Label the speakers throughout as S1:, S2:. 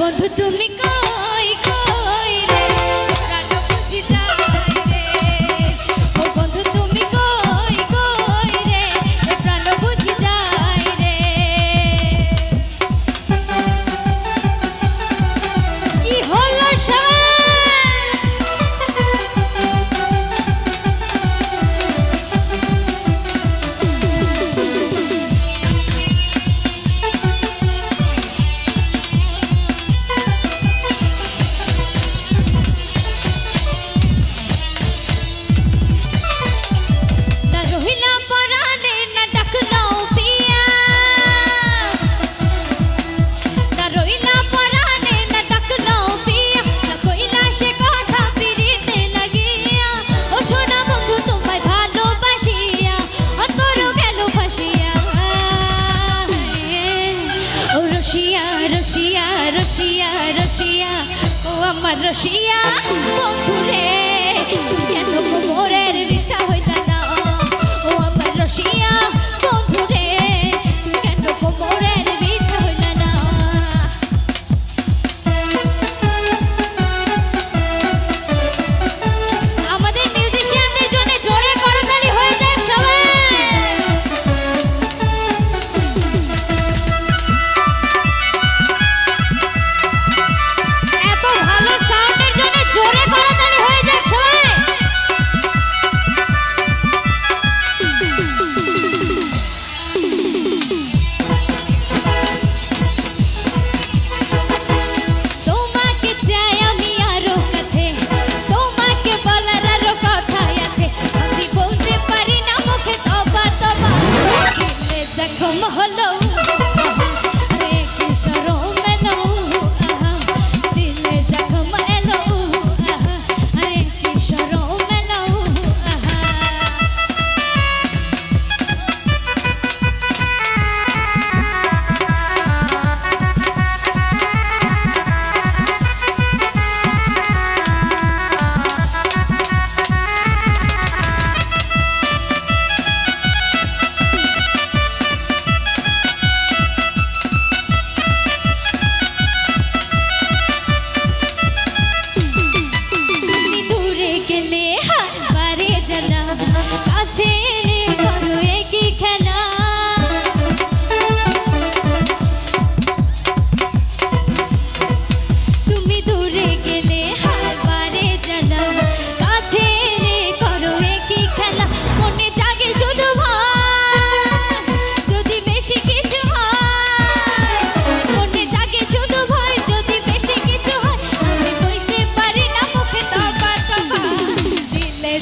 S1: বন্ধু তুমি কই কই রে প্রাণ বুঝি যায় রে ও বন্ধু তুমি কই কই রে প্রাণ বুঝি যায় রে কি হলো সবাই রসিয়া রসিয়া ও আমার রসিয়া বন্ধুরে কেন কোমরের বিছা হইল না ও আমার রসিয়া বন্ধুরে কেন কোমরের বিছা হইল না আমাদের মিউজিশিয়ানদের জন্য জোরে করতালি হয়ে যায় সবাই জখম হলো আরে কি শরম এলো দিলে জখম এলো আরে কি শরম এলো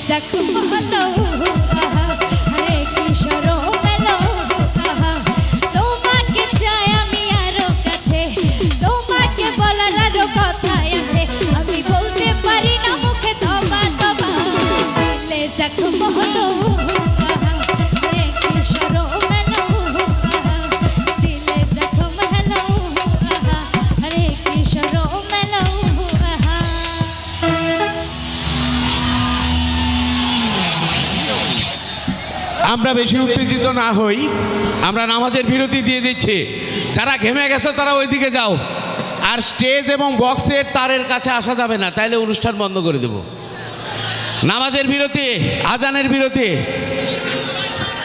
S1: জখম হলো আরে কি শরম এলো তোমাকে চাই আমি আরো কাছে তোমাকে বলার আরো কথা আছে আমি বলতে পারি না মুখে তবা তবা দিলে জখম হলো আরে কি শরম এলো দিলে জখম হলো আরে কি শরম এলো
S2: আমরা বেশি উত্তেজিত না হই আমরা নামাজের বিরতি দিয়ে দিচ্ছি যারা ঘেমে গেছে তারা ওইদিকে যাও আর স্টেজ এবং বক্সের তারের কাছে আসা যাবে না তাইলে অনুষ্ঠান বন্ধ করে দেব নামাজের বিরতি আজানের বিরতি